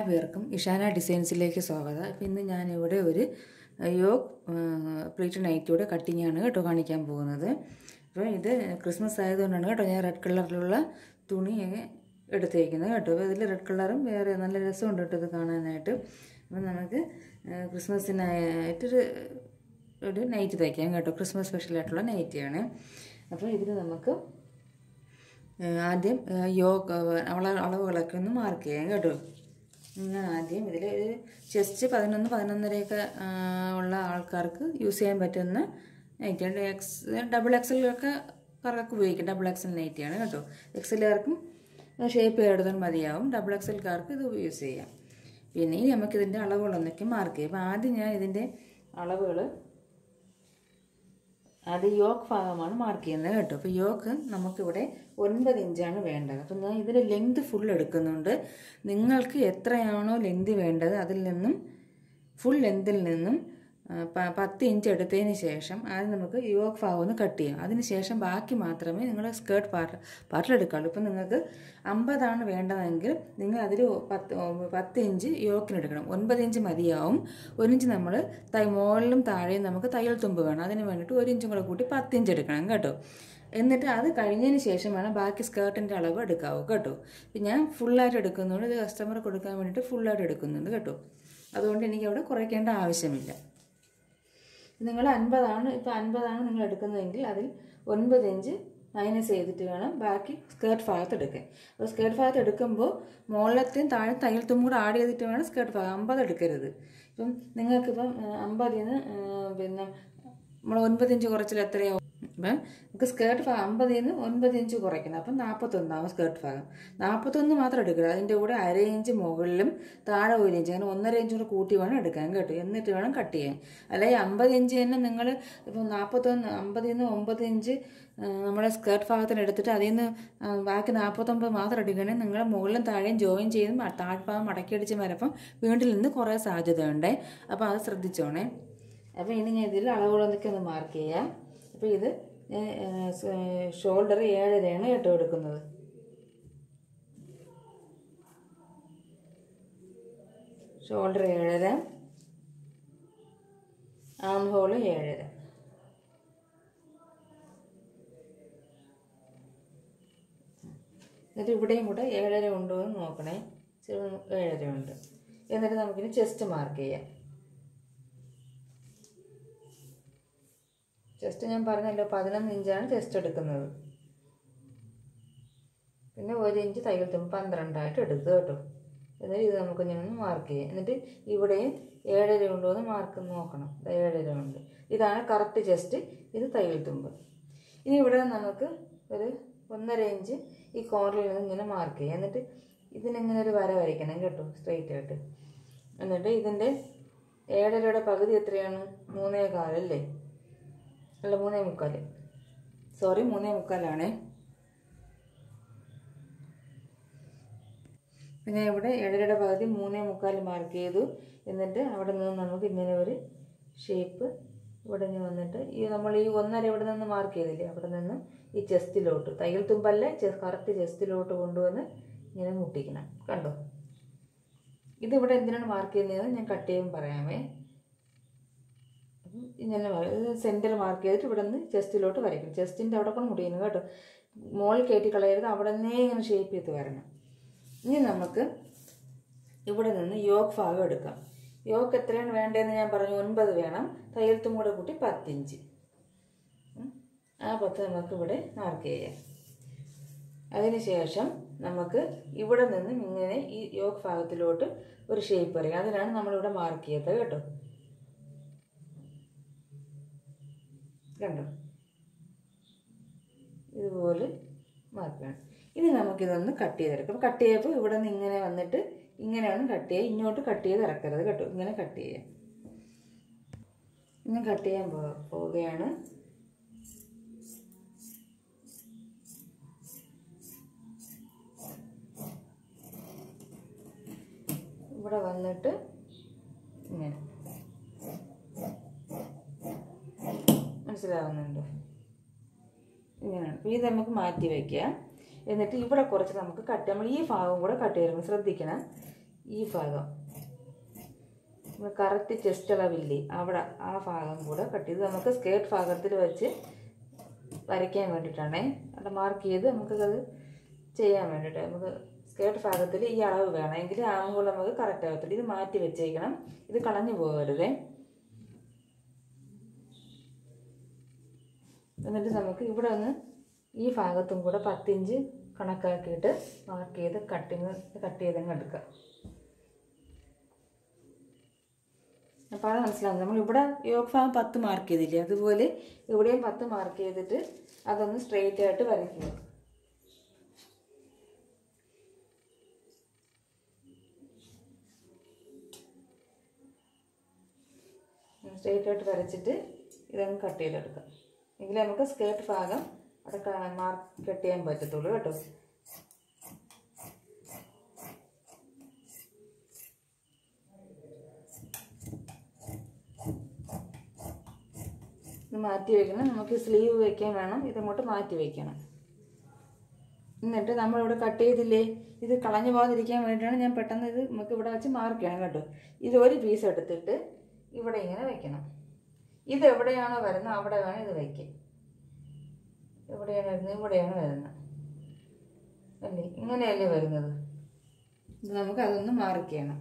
പേർക്കും ഇഷാന ഡിസൈൻസിലേക്ക് സ്വാഗതം. അപ്പോൾ ഇന്ന് ഞാനിവിടെ ഒരു യോഗ് പ്ലീറ്റ് നൈറ്റിയുടെ കട്ടിങ്ങാണ് കേട്ടോ കാണിക്കാൻ പോകുന്നത്. അപ്പോൾ ഇത് ക്രിസ്മസ് ആയതുകൊണ്ടാണ് കേട്ടോ ഞാൻ റെഡ് കളറിലുള്ള തുണി എടുത്തേക്കുന്നത് കേട്ടോ. അപ്പോൾ ഇതിൽ റെഡ് കളറും വേറെ നല്ല രസമുണ്ട് കേട്ടോ ഇത് കാണാനായിട്ട്. അപ്പോൾ നമുക്ക് ക്രിസ്മസിനായിട്ടൊരു നൈറ്റ് തയ്ക്കാം കേട്ടോ. ക്രിസ്മസ് സ്പെഷ്യലായിട്ടുള്ള നൈറ്റിയാണ്. അപ്പോൾ ഇതിൽ നമുക്ക് ആദ്യം യോഗ് അളവുകളൊക്കെ ഒന്ന് മാർക്ക് ചെയ്യാം കേട്ടോ. ഞാൻ ആദ്യം ഇതിൽ ഒരു ചെസ്റ്റ് 11-11.5 ഉള്ള ആൾക്കാർക്ക് യൂസ് ചെയ്യാൻ പറ്റുന്ന നൈറ്റിയാണ്. ഡബിൾ എക്സലൊക്കെ കാർക്ക് ഉപയോഗിക്കും. ഡബിൾ എക്സൽ നൈറ്റിയാണ് കേട്ടോ. എക്സലുകാർക്കും ഷേപ്പ് ചെയ്തെടുത്താൽ മതിയാവും. ഡബിൾ എക്സൽക്കാർക്ക് ഇത് യൂസ് ചെയ്യാം. പിന്നെ നമുക്കിതിൻ്റെ അളവുകളൊന്നൊക്കെ മാർക്ക് ചെയ്യാം. അപ്പോൾ ആദ്യം ഞാൻ ഇതിൻ്റെ അളവുകൾ അത് യോക്ക് ഭാഗമാണ് മാർക്ക് ചെയ്യുന്നത് കേട്ടോ. അപ്പോൾ യോക്ക് നമുക്കിവിടെ 9 ഇഞ്ചാണ് വേണ്ടത്. അപ്പം ഞാൻ ഇതിൽ ലെങ്ത് ഫുൾ എടുക്കുന്നുണ്ട്. നിങ്ങൾക്ക് എത്രയാണോ ലെങ്ത് വേണ്ടത് അതിൽ നിന്നും ഫുൾ ലെങ്തിൽ നിന്നും 10 ഇഞ്ച് എടുത്തതിന് ശേഷം ആദ്യം നമുക്ക് യോക്ക് ഭാഗം ഒന്ന് കട്ട് ചെയ്യാം. അതിന് ശേഷം ബാക്കി മാത്രമേ നിങ്ങൾ സ്കേർട്ട് പാർട്ടിലെടുക്കാവുള്ളൂ. ഇപ്പം നിങ്ങൾക്ക് 50 വേണ്ടതെങ്കിൽ നിങ്ങൾ അതിൽ 10 ഇഞ്ച് യോക്കിനെടുക്കണം. 9 ഇഞ്ച് മതിയാവും. 1 ഇഞ്ച് നമ്മൾ മുകളിലും താഴെയും നമുക്ക് തയ്യൽ തുമ്പ് വേണം. അതിന് വേണ്ടിയിട്ട് 1 ഇഞ്ചും കൂടെ കൂട്ടി 10 ഇഞ്ച് എടുക്കണം കേട്ടോ. എന്നിട്ട് അത് കഴിഞ്ഞതിന് ശേഷം വേണം ബാക്കി സ്കേർട്ടിൻ്റെ അളവ് എടുക്കാവൂ കേട്ടോ. ഇപ്പം ഞാൻ ഫുള്ളായിട്ട് എടുക്കുന്നുണ്ട്. ഇത് കസ്റ്റമർ കൊടുക്കാൻ വേണ്ടിയിട്ട് ഫുള്ളായിട്ട് എടുക്കുന്നുണ്ട് കേട്ടോ. അതുകൊണ്ട് എനിക്കവിടെ കുറയ്ക്കേണ്ട ആവശ്യമില്ല. നിങ്ങൾ 50 ഇപ്പോൾ 50 നിങ്ങൾ എടുക്കുന്നതെങ്കിൽ അതിൽ 9 ഇഞ്ച് മൈനസ് ചെയ്തിട്ട് വേണം ബാക്കി സ്കേർട്ട് ഭാഗത്ത് എടുക്കാൻ. അപ്പോൾ സ്കേർട്ട് ഭാഗത്ത് എടുക്കുമ്പോൾ മുകളിലത്തെയും താഴെ തയ്യൽ തുമ്പും കൂടെ ആഡ് ചെയ്തിട്ട് വേണം സ്കേർട്ട് ഭാഗം. 50 എടുക്കരുത്. ഇപ്പം നിങ്ങൾക്കിപ്പം 50 പിന്നെ നമ്മൾ 9 ഇഞ്ച് കുറച്ചാൽ എത്രയാവും? അപ്പം നമുക്ക് സ്കേർട്ട് ഭാഗം 50 9 ഇഞ്ച് കുറയ്ക്കണം. അപ്പം 41 സ്കേർട്ട് ഭാഗം. 41 മാത്രം എടുക്കുക. അതിൻ്റെ കൂടെ 1/2 ഇഞ്ച് മുകളിലും താഴെ 1 ഇഞ്ച് അങ്ങനെ 1.5 ഇഞ്ച് കൂടെ കൂട്ടി വേണം എടുക്കാൻ കേട്ടോ. എന്നിട്ട് വേണം കട്ട് ചെയ്യാൻ. അല്ലെങ്കിൽ 50 ഇഞ്ച് തന്നെ നിങ്ങൾ ഇപ്പം 50 9 ഇഞ്ച് നമ്മുടെ സ്കേർട്ട് ഭാഗത്തിന് എടുത്തിട്ട് അതിൽ നിന്ന് ബാക്കി 49 മാത്രം എടുക്കണേ. നിങ്ങൾ മുകളിലും താഴെയും ജോയിൻ ചെയ്തും താഴ്ഭാഗം മടക്കിയടിച്ച് വരപ്പം വീണ്ടിൽ നിന്ന് കുറേ സാധ്യതയുണ്ട്. അപ്പോൾ അത് ശ്രദ്ധിച്ചോണേ. അപ്പോൾ ഇനി ഞാൻ ഇതിൽ അളവുകളൊക്കെ ഒന്ന് മാർക്ക് ചെയ്യാം. അപ്പോൾ ഇത് ഷോൾഡർ 7.5 കേട്ടോ എടുക്കുന്നത്. ഷോൾഡർ 7.5, ആം ഹോള് 7.5. എന്നിട്ട് ഇവിടെയും കൂടെ 7.5 ഉണ്ടോ എന്ന് നോക്കണേ. 7.5 ഉണ്ട്. എന്നിട്ട് നമുക്കിനി ചെസ്റ്റ് മാർക്ക് ചെയ്യാം. ചെസ്റ്റ് ഞാൻ പറഞ്ഞല്ലോ 11 ഇഞ്ചാണ് ചെസ്റ്റ് എടുക്കുന്നത്. പിന്നെ 1 ഇഞ്ച് തയ്യൽ തുമ്പ് 12 എടുക്കുക കേട്ടോ. എന്നിട്ട് ഇത് നമുക്ക് ഞാൻ മാർക്ക് ചെയ്യാം. എന്നിട്ട് ഇവിടെയും 7.5 ഉണ്ടോ എന്ന് മാർക്ക് നോക്കണം. 7.5 ഉണ്ട്. ഇതാണ് കറക്റ്റ് ചെസ്റ്റ്. ഇത് തയ്യൽ തുമ്പ്. ഇനി ഇവിടെ നമുക്ക് ഒരു 1.5 ഇഞ്ച് ഈ കോർണറിൽ നിന്ന് ഇങ്ങനെ മാർക്ക് ചെയ്യാം. എന്നിട്ട് ഇതിനിങ്ങനെ ഒരു വര വരയ്ക്കണം കേട്ടോ, സ്ട്രെയിറ്റ് ആയിട്ട്. എന്നിട്ട് ഇതിൻ്റെ 7.5യുടെ പകുതി എത്രയാണ്? 3.25 അല്ലേ? അല്ല 3.25. സോറി 3.25 പിന്നെ ഇവിടെ 7.5യുടെ പകുതി 3.25 മാർക്ക് ചെയ്തു. എന്നിട്ട് അവിടെ നിന്ന് നമുക്ക് ഇങ്ങനെ ഒരു ഷേപ്പ് ഇവിടെ നിന്ന് വന്നിട്ട് നമ്മൾ ഈ 1.5 ഇവിടെ നിന്ന് മാർക്ക് ചെയ്തില്ലേ, അവിടെ നിന്ന് ഈ ചെസ്റ്റിലോട്ട് തയ്യൽ തുമ്പല്ല കറക്റ്റ് ചെസ്റ്റിലോട്ട് കൊണ്ടുവന്ന് ഇങ്ങനെ മുട്ടിക്കണം. കണ്ടോ? ഇതിവിടെ എന്തിനാണ് മാർക്ക് ചെയ്യുന്നതെന്ന് ഞാൻ കട്ട് ചെയ്യുമ്പോൾ പറയാമേ. ഇങ്ങനെ സെൻറ്റർ മാർക്ക് ചെയ്തിട്ട് ഇവിടെ നിന്ന് ചെസ്റ്റിലോട്ട് വരയ്ക്കണം. ചെസ്റ്റിൻ്റെ അവിടെ കൊണ്ട് മുടിയുന്നു കേട്ടോ. മുകളിൽ കയറ്റി കളയരുത്. അവിടെ നിന്നേ ഇങ്ങനെ ഷേപ്പ് ചെയ്ത് വരണം. ഇനി നമുക്ക് ഇവിടെ നിന്ന് യോക്ക് ഭാഗം എടുക്കാം. യോക്ക് എത്രയാണ് വേണ്ടതെന്ന് ഞാൻ പറഞ്ഞു. 9 വേണം. തയ്യൽ തുമ്പും കൂടെ കൂട്ടി 10 ഇഞ്ച്. ആ 10 നമുക്ക് ഇവിടെ മാർക്ക് ചെയ്യാം. അതിനുശേഷം നമുക്ക് ഇവിടെ നിന്നും ഇങ്ങനെ ഈ യോക്ക് ഭാഗത്തിലോട്ട് ഒരു ഷേപ്പ് വരയ്ക്കാം. അതിനാണ് നമ്മളിവിടെ മാർക്ക് ചെയ്തത് കേട്ടോ. കണ്ടോ? ഇതുപോലെ മാർക്കാണ്. ഇനി നമുക്കിതൊന്ന് കട്ട് ചെയ്തെടുക്കാം. കട്ട് ചെയ്യപ്പോൾ ഇവിടെ നിന്ന് ഇങ്ങനെ വന്നിട്ട് ഇങ്ങനെ വേണം കട്ട് ചെയ്യുക. ഇങ്ങോട്ട് കട്ട് ചെയ്ത് ഇറക്കരുത് കേട്ടോ. ഇങ്ങനെ കട്ട് ചെയ്യാം. ഇങ്ങനെ കട്ട് ചെയ്യാൻ പോവുകയാണ്. ഇവിടെ വന്നിട്ട് ഇങ്ങനെ മനസ്സിലാവുന്നുണ്ടോ? ഇങ്ങനെയാണ്. ഇത് നമുക്ക് മാറ്റി വയ്ക്കാം. എന്നിട്ട് ഇവിടെ കുറച്ച് നമുക്ക് കട്ട്, നമ്മൾ ഈ ഭാഗം കൂടെ കട്ട് ചെയ്യുമ്പോൾ ശ്രദ്ധിക്കണം. ഈ ഭാഗം നമ്മൾ കറക്റ്റ് ചെസ്റ്റ് അളവില്ലേ അവിടെ ആ ഭാഗം കൂടെ കട്ട് ചെയ്ത് നമുക്ക് സ്കേർട്ട് ഭാഗത്തിൽ വെച്ച് വരയ്ക്കാൻ വേണ്ടിയിട്ടാണേ. അവിടെ മാർക്ക് ചെയ്ത് നമുക്കത് ചെയ്യാൻ വേണ്ടിയിട്ട് നമുക്ക് സ്കേർട്ട് ഭാഗത്തിൽ ഈ അളവ് വേണം, എങ്കിൽ ആകുമ്പോൾ നമുക്ക് കറക്റ്റ് ആകത്തില്ല. ഇത് മാറ്റി വെച്ചേക്കണം, ഇത് കളഞ്ഞു പോകരുതേ. എന്നിട്ട് നമുക്ക് ഇവിടെ ഒന്ന് ഈ ഭാഗത്തും കൂടെ 10 ഇഞ്ച് കണക്കാക്കിയിട്ട് മാർക്ക് ചെയ്ത് കട്ട് ചെയ്തങ്ങ് എടുക്കാം. അപ്പോൾ അത് മനസ്സിലാവും. നമ്മളിവിടെ യോക്ക് ഭാഗം 10 മാർക്ക് ചെയ്തില്ലേ, അതുപോലെ ഇവിടെയും 10 മാർക്ക് ചെയ്തിട്ട് അതൊന്ന് സ്ട്രെയിറ്റ് ആയിട്ട് വരയ്ക്കുക. സ്ട്രെയിറ്റ് ആയിട്ട് വരച്ചിട്ട് ഇതങ്ങ് കട്ട് ചെയ്തെടുക്കാം. എങ്കിൽ നമുക്ക് സ്കേർട്ട് ഭാഗം അവിടെ കട്ട് ചെയ്യാൻ പറ്റത്തുള്ളൂ കേട്ടോ. ഇത് മാറ്റി വയ്ക്കണം. നമുക്ക് സ്ലീവ് വയ്ക്കാൻ വേണം, ഇതങ്ങോട്ട് മാറ്റി വയ്ക്കണം. എന്നിട്ട് നമ്മളിവിടെ കട്ട് ചെയ്തില്ലേ, ഇത് കളഞ്ഞു പോകാതിരിക്കാൻ വേണ്ടിയിട്ടാണ് ഞാൻ പെട്ടെന്ന് ഇത് നമുക്ക് ഇവിടെ വെച്ച് മാർക്ക് ചെയ്യണം കേട്ടോ. ഇത് ഒരു പീസ് എടുത്തിട്ട് ഇവിടെ ഇങ്ങനെ വയ്ക്കണം. ഇത് എവിടെയാണോ വരുന്നത് അവിടെ വേണം ഇത് വയ്ക്കാൻ. എവിടെയാണ് വരുന്നത്, ഇവിടെയാണ് വരുന്നത് അല്ലേ, ഇങ്ങനെയല്ലേ വരുന്നത്. ഇത് നമുക്ക് അതൊന്ന് മാർക്ക് ചെയ്യണം.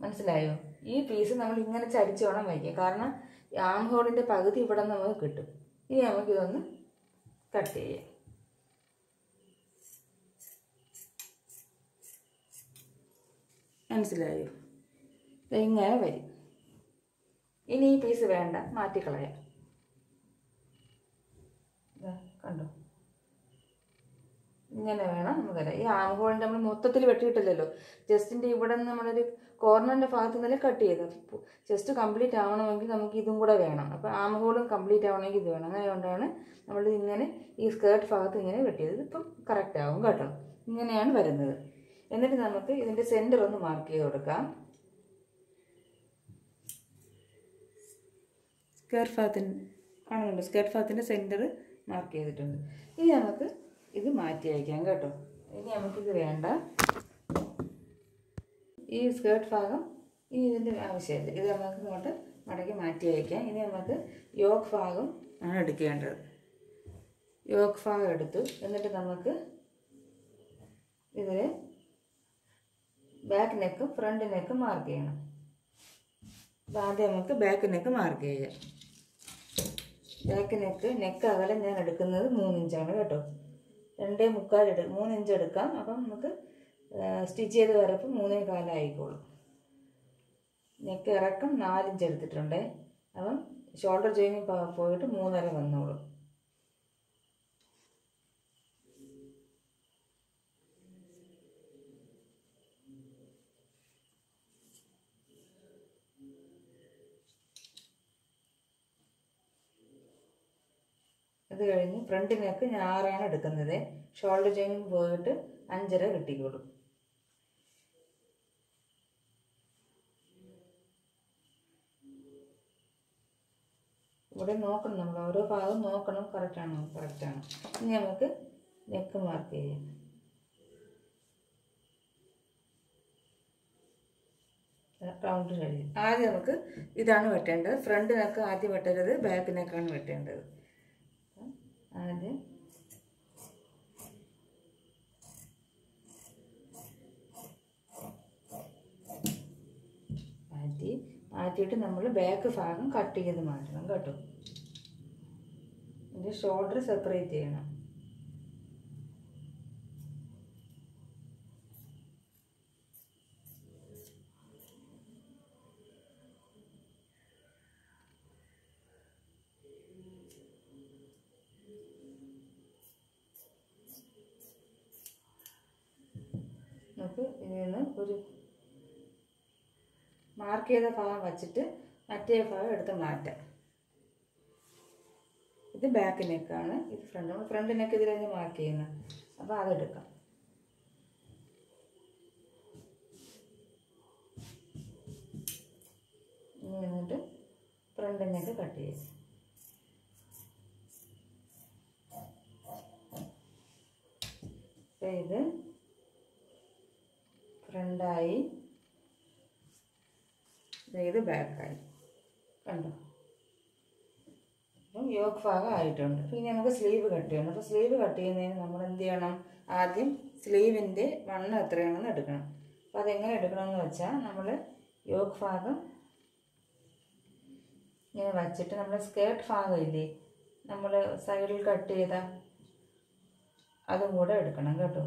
മനസ്സിലായോ? ഈ പീസ് നമ്മൾ ഇങ്ങനെ ചരിച്ച് വേണം വയ്ക്കുക, കാരണം ആം ഹോളിൻ്റെ പകുതി ഇവിടെ നമുക്ക് കിട്ടും. ഇനി നമുക്കിതൊന്ന് കട്ട് ചെയ്യാം. മനസ്സിലായോ? ഇങ്ങനെ വരും. ഇനി ഈ പീസ് വേണ്ട, മാറ്റിക്കളയാം. കണ്ടോ, ഇങ്ങനെ വേണം നമുക്കറിയാം. ഈ ആം ഹോളിൻ്റെ നമ്മൾ മൊത്തത്തിൽ വെട്ടിയിട്ടില്ലല്ലോ, ജസ്റ്റിൻ്റെ ഇവിടെ നിന്ന് നമ്മളൊരു കോർണറിൻ്റെ ഭാഗത്ത് നിന്നല്ലേ കട്ട് ചെയ്തത്. ജസ്റ്റ് കംപ്ലീറ്റ് ആവണമെങ്കിൽ നമുക്ക് ഇതും കൂടെ വേണം. അപ്പോൾ ആം ഹോളും കംപ്ലീറ്റ് ആവണമെങ്കിൽ ഇത് വേണം. അങ്ങനെ കൊണ്ടാണ് നമ്മൾ ഇങ്ങനെ ഈ സ്കേർട്ട് ഭാഗത്ത് ഇങ്ങനെ വെട്ടിയത്. ഇതിപ്പം കറക്റ്റ് ആവും കേട്ടോ. ഇങ്ങനെയാണ് വരുന്നത്. എന്നിട്ട് നമുക്ക് ഇതിൻ്റെ സെൻറ്റർ ഒന്ന് മാർക്ക് ചെയ്ത് കൊടുക്കാം. സ്കേർട്ട് ഭാഗത്തിന് കാണുന്നുണ്ട്, സ്കേർട്ട് ഭാഗത്തിൻ്റെ സെൻറ്റർ മാർക്ക് ചെയ്തിട്ടുണ്ട്. ഇനി നമുക്ക് ഇത് മാറ്റി വയ്ക്കാം കേട്ടോ. ഇനി നമുക്കിത് വേണ്ട, ഈ സ്കേർട്ട് ഭാഗം ഇനി ഇതിൻ്റെ ആവശ്യമില്ല. ഇത് നമുക്ക് ഇങ്ങോട്ട് മടക്കി മാറ്റി വയ്ക്കാം. ഇനി നമുക്ക് യോക്ക് ഭാഗം ആണ് എടുക്കേണ്ടത്. യോക്ക് ഭാഗം എടുത്തു. എന്നിട്ട് നമുക്ക് ഇതിൽ ബാക്ക് നെക്കും ഫ്രണ്ട് നെക്കും മാർക്ക് ചെയ്യണം. അപ്പോൾ ആദ്യം നമുക്ക് ബാക്ക് നെക്ക് മാർക്ക് ചെയ്യാം. ബാക്ക് നെക്ക് അകലം ഞാൻ എടുക്കുന്നത് 3 ഇഞ്ചാണ് കേട്ടോ. 2.25 3 ഇഞ്ച് എടുക്കാം. അപ്പം നമുക്ക് സ്റ്റിച്ച് ചെയ്ത് വരപ്പോൾ 3.25 ആയിക്കോളും. നെക്ക് ഇറക്കം 4 ഇഞ്ച് എടുത്തിട്ടുണ്ട്. അപ്പം ഷോൾഡർ ജോയിനിങ് പോയിട്ട് 3.5 വന്നോളും. അത് കഴിഞ്ഞ് ഫ്രണ്ട് നെക്ക് ഞാൻ 6 എടുക്കുന്നത്. ഷോൾഡർ ജോയിനിങ് പോയിട്ട് 5.5 കിട്ടിക്കോളും. ഇവിടെ നോക്കണം, നമ്മൾ ഓരോ ഭാഗം നോക്കണം കറക്റ്റാണോ. ഇനി നമുക്ക് നെക്ക് മാർക്ക് ചെയ്യാം. റൗണ്ട് കഴിയും. ആദ്യം നമുക്ക് ഇതാണ് വെട്ടേണ്ടത്. ഫ്രണ്ട് നെക്ക് ആദ്യം വെട്ടരുത്, ബാക്ക് നെക്കാണ് വെട്ടേണ്ടത്. ആദ്യം മാറ്റിയിട്ട് നമ്മൾ ബാക്ക് ഭാഗം കട്ട് ചെയ്ത് മാറ്റണം കേട്ടോ. ഇതിൻ്റെ ഷോൾഡർ സെപ്പറേറ്റ് ചെയ്യണം. നമുക്ക് ഇതിൽ നിന്ന് ഒരു മാർക്ക് ചെയ്ത ഭാഗം വച്ചിട്ട് മറ്റേ ഭാഗം എടുത്ത് മാറ്റാം. ഇത് ബാക്ക് നെക്കാണ്, ഇത് ഫ്രണ്ട് നെക്ക് ഇതിൽ തന്നെ മാർക്ക് ചെയ്യുന്നത്. അപ്പോൾ അതെടുക്കാം. എന്നിട്ട് ഫ്രണ്ട് നെക്ക് കട്ട് ചെയ്യാം. ഇത് ഫ്രണ്ടായി, ഇത് ബാക്കായി. കണ്ടോ? അപ്പം യോക്ക് ഭാഗം ആയിട്ടുണ്ട്. പിന്നെ നമുക്ക് സ്ലീവ് കട്ട് ചെയ്യണം. അപ്പോൾ സ്ലീവ് കട്ട് ചെയ്യുന്നതിന് നമ്മൾ എന്ത് ചെയ്യണം? ആദ്യം സ്ലീവിൻ്റെ വണ്ണം എത്രയാണെന്ന് എടുക്കണം. അപ്പോൾ അതെങ്ങനെ എടുക്കണമെന്ന് വെച്ചാൽ നമ്മൾ യോക്ക് ഭാഗം ഇങ്ങനെ വച്ചിട്ട് നമ്മൾ സ്കേർട്ട് ഭാഗം ഇല്ലേ, നമ്മൾ സൈഡിൽ കട്ട് ചെയ്ത അതും കൂടെ എടുക്കണം കേട്ടോ.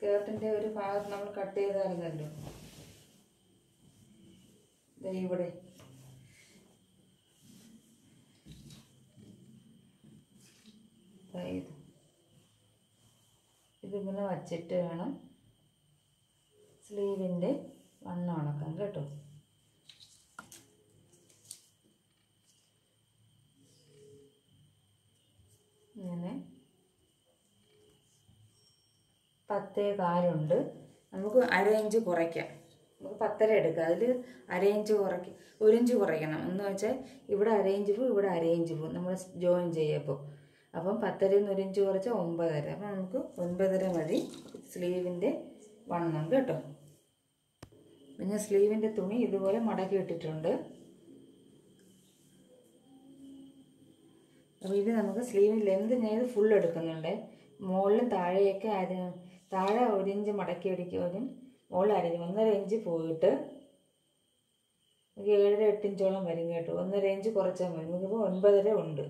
സ്കേർട്ടിൻ്റെ ഒരു ഭാഗത്ത് നമ്മൾ കട്ട് ചെയ്തായിരുന്നല്ലോ, ഇവിടെ ഇതിങ്ങനെ വച്ചിട്ട് വേണം സ്ലീവിൻ്റെ വണ്ണം അളക്കാൻ കേട്ടോ. ഇങ്ങനെ 10.25 നമുക്ക് അര ഇഞ്ച് കുറയ്ക്കാം. നമുക്ക് 10.5 എടുക്കാം. അതിൽ അര ഇഞ്ച് കുറയ്ക്കും, 1 ഇഞ്ച് കുറയ്ക്കണം എന്ന് വെച്ചാൽ ഇവിടെ അര ഇഞ്ച് പോവും, ഇവിടെ അര ഇഞ്ച് പോവും നമ്മൾ ജോയിൻ ചെയ്യുമ്പോൾ. അപ്പം 10.5 1 ഇഞ്ച് കുറച്ച് 9.5. അപ്പം നമുക്ക് 9.5 മതി സ്ലീവിൻ്റെ വണ്ണം കേട്ടോ. പിന്നെ സ്ലീവിൻ്റെ തുണി ഇതുപോലെ മടക്കി ഇട്ടിട്ടുണ്ട്. അപ്പോൾ ഇത് നമുക്ക് സ്ലീവിൻ്റെ ലെന്ത് ഞാൻ ഇത് ഫുൾ എടുക്കുന്നുണ്ട്. മുകളിലും താഴെയൊക്കെ താഴെ 1 ഇഞ്ച് മടക്കി അടിക്കും, മുകളിൽ 1.5 ഇഞ്ച് പോയിട്ട് 7-8 ഇഞ്ചോളം വരും കേട്ടോ. 1.5 ഇഞ്ച് കുറച്ചാൽ മതി. നമുക്കിപ്പോൾ 9.5 ഉണ്ട്.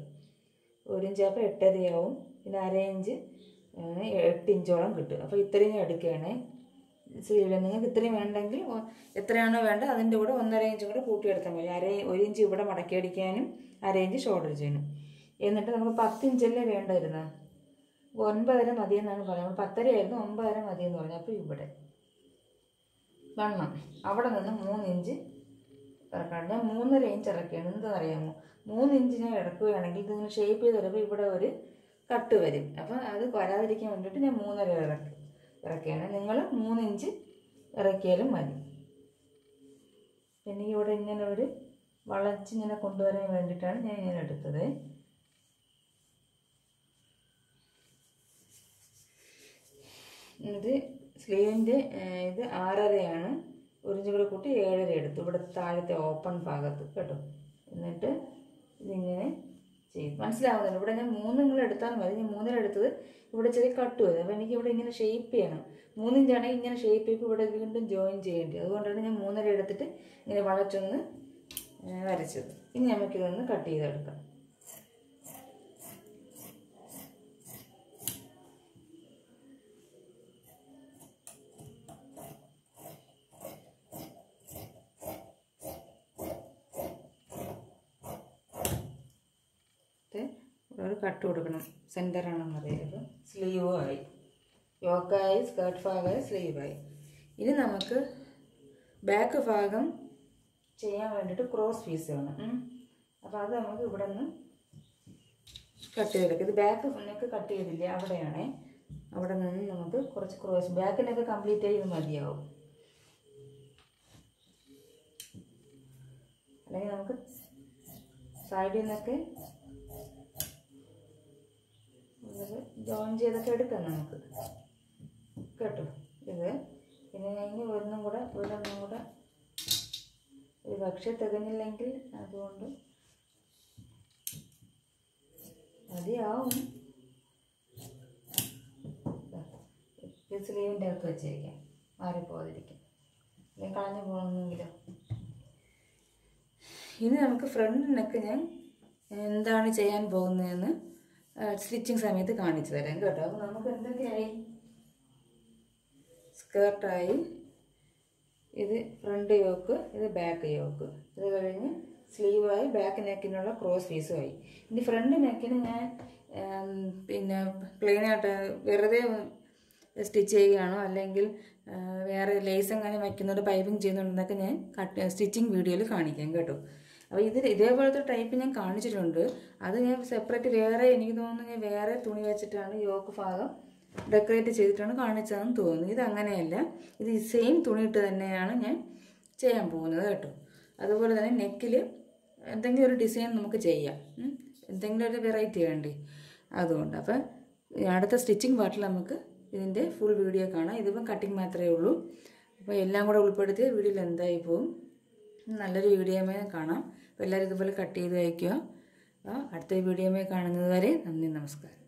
1 ഇഞ്ച് അപ്പോൾ 8.5 ആവും. പിന്നെ അര ഇഞ്ച് 8 ഇഞ്ചോളം കിട്ടും. അപ്പോൾ ഇത്രയും ഞാൻ എടുക്കുകയാണേ സ്ലീവിൽ. നിങ്ങൾക്ക് ഇത്രയും വേണ്ടെങ്കിൽ എത്രയാണോ വേണ്ടത് അതിൻ്റെ കൂടെ 1.5 ഇഞ്ച് കൂടെ കൂട്ടിയെടുത്താൽ മതി. 1 ഇഞ്ച് ഇവിടെ മടക്കി അടിക്കാനും അര ഇഞ്ച് ഷോൾഡർ ചെയ്യാനും. എന്നിട്ട് നമുക്ക് 10 ഇഞ്ചല്ലേ വേണ്ടിയിരുന്നത്, 9.5 മതിയെന്നാണ് പറയുന്നത്. 10.5 ആയിരുന്നു, 9.5 മതിയെന്ന് പറഞ്ഞു. അപ്പോൾ ഇവിടെ വണ്ണം അവിടെ നിന്ന് 3 ഇഞ്ച് ഇറക്കണം. ഞാൻ 3.5 ഇഞ്ച് ഇറക്കുകയാണ്. എന്താണെന്നറിയാമോ, 3 ഇഞ്ച് ഞാൻ ഇറക്കുകയാണെങ്കിൽ ഇതിങ്ങനെ ഷേപ്പ് ചെയ്ത് വരുമ്പോൾ ഇവിടെ ഒരു കട്ട് വരും. അപ്പം അത് വരാതിരിക്കാൻ വേണ്ടിയിട്ട് ഞാൻ 3.5 ഇറക്കുകയാണ്. നിങ്ങൾ 3 ഇഞ്ച് ഇറക്കിയാലും മതി. പിന്നെ ഇവിടെ ഇങ്ങനെ ഒരു വളച്ചിങ്ങനെ കൊണ്ടുവരാൻ വേണ്ടിയിട്ടാണ് ഞാൻ ഇങ്ങനെ എടുത്തത്. ഇത് സ്ലീവിൻ്റെ ഇത് 6.5 1 ഇഞ്ച് കൂടെ കൂട്ടി 7.5 എടുത്തു ഇവിടെ താഴത്തെ ഓപ്പൺ ഭാഗത്ത് കേട്ടോ. എന്നിട്ട് ഇതിങ്ങനെ ചെയ്യും. മനസ്സിലാവുന്നുണ്ട്? ഇവിടെ ഞാൻ 3 ഇങ്ങനെ എടുത്താൽ മതി. ഞാൻ 3 എടുത്തത് ഇവിടെ ചെറിയ കട്ട് വരും. അപ്പോൾ എനിക്ക് ഇവിടെ ഇങ്ങനെ ഷേപ്പ് ചെയ്യണം. 3 ഇഞ്ചാണെങ്കിൽ ഇങ്ങനെ ഷേപ്പ് ചെയ്ത് ഇവിടെ വീണ്ടും ജോയിൻ ചെയ്യേണ്ടി. അതുകൊണ്ടാണ് ഞാൻ 3.5 എടുത്തിട്ട് ഇങ്ങനെ വളച്ചൊന്ന് വരച്ചത്. ഇനി നമുക്കിതൊന്ന് കട്ട് ചെയ്തെടുക്കാം. ഒരു കട്ട് കൊടുക്കണം. സെൻറ്ററാണെന്നറിയാം. സ്ലീവും ആയി, യോക്കായി, സ്കേർട്ട് ഭാഗമായി, സ്ലീവായി. ഇനി നമുക്ക് ബാക്ക് ഭാഗം ചെയ്യാൻ വേണ്ടിയിട്ട് ക്രോസ് പീസ് വേണം. അപ്പോൾ അത് നമുക്ക് ഇവിടെ നിന്ന് കട്ട് ചെയ്തെടുക്കാം. ഇത് ബാക്ക് നെക്ക് കട്ട് ചെയ്തില്ല, അവിടെയാണേ. അവിടെ നിന്ന് നമുക്ക് കുറച്ച് ക്രോസ് ബാക്കിനൊക്കെ കംപ്ലീറ്റ് ചെയ്ത് മതിയാവും. അല്ലെങ്കിൽ നമുക്ക് സൈഡിൽ നിന്നൊക്കെ ജോയിൻ ചെയ്തൊക്കെ എടുക്കാം നമുക്ക് കേട്ടോ. ഇത് പിന്നെ ഞാൻ ഇനി ഒരെണ്ണം കൂടെ ഒരു പക്ഷേ തികഞ്ഞില്ലെങ്കിൽ അതുകൊണ്ട് മതിയാവും. സ്ലീവിൻ്റെ അകത്ത് വെച്ചേക്കാം, മാറിപ്പോകാതിരിക്കാം, അല്ലെങ്കിൽ കളഞ്ഞു പോകണമെന്നെങ്കിലോ. ഇനി നമുക്ക് ഫ്രണ്ട് നെക്ക് ഞാൻ എന്താണ് ചെയ്യാൻ പോകുന്നതെന്ന് സ്റ്റിച്ചിങ് സമയത്ത് കാണിച്ചു തരാം കേട്ടോ. അപ്പോൾ നമുക്ക് എന്തൊക്കെയായി? സ്കേർട്ടായി, ഇത് ഫ്രണ്ട് യോക്ക്, ഇത് ബാക്ക് യോക്ക്. ഇത് കഴിഞ്ഞ് സ്ലീവായി, ബാക്ക് നെക്കിനുള്ള ക്രോസ് പീസുമായി. ഇനി ഫ്രണ്ട് നെക്കിന് ഞാൻ പിന്നെ പ്ലെയിനായിട്ട് വെറുതെ സ്റ്റിച്ച് ചെയ്യുകയാണോ അല്ലെങ്കിൽ വേറെ ലേസ് എങ്ങനെ വയ്ക്കുന്നുണ്ട്, പൈപ്പിംഗ് ചെയ്യുന്നുണ്ടെന്നൊക്കെ ഞാൻ സ്റ്റിച്ചിങ് വീഡിയോയിൽ കാണിക്കാം കേട്ടോ. അപ്പോൾ ഇതേപോലത്തെ ടൈപ്പ് ഞാൻ കാണിച്ചിട്ടുണ്ട്. അത് ഞാൻ സെപ്പറേറ്റ് വേറെ, എനിക്ക് തോന്നുന്നു ഞാൻ വേറെ തുണി വെച്ചിട്ടാണ് യോക്ക് ഭാഗം ഡെക്കറേറ്റ് ചെയ്തിട്ടാണ് കാണിച്ചതെന്ന് തോന്നുന്നു. ഇതങ്ങനെയല്ല, ഇത് സെയിം തുണിയിട്ട് തന്നെയാണ് ഞാൻ ചെയ്യാൻ പോകുന്നത് കേട്ടോ. അതുപോലെ തന്നെ നെക്കിൽ എന്തെങ്കിലും ഒരു ഡിസൈൻ നമുക്ക് ചെയ്യാം. എന്തെങ്കിലും ഒരു വെറൈറ്റി വേണ്ടേ, അതുകൊണ്ട്. അപ്പം അടുത്ത സ്റ്റിച്ചിങ് പാർട്ടിൽ നമുക്ക് ഇതിൻ്റെ ഫുൾ വീഡിയോ കാണാം. ഇതിപ്പം കട്ടിങ് മാത്രമേ ഉള്ളൂ. അപ്പോൾ എല്ലാം കൂടെ ഉൾപ്പെടുത്തിയ വീഡിയോയിൽ എന്തായി പോവും. നല്ലൊരു വീഡിയോമേ കാണാം. അപ്പോൾ എല്ലാവരും ഇതുപോലെ കട്ട് ചെയ്ത് വയ്ക്കുക. അപ്പോൾ അടുത്ത വീഡിയോമേ കാണുന്നത് വരെ നന്ദി, നമസ്കാരം.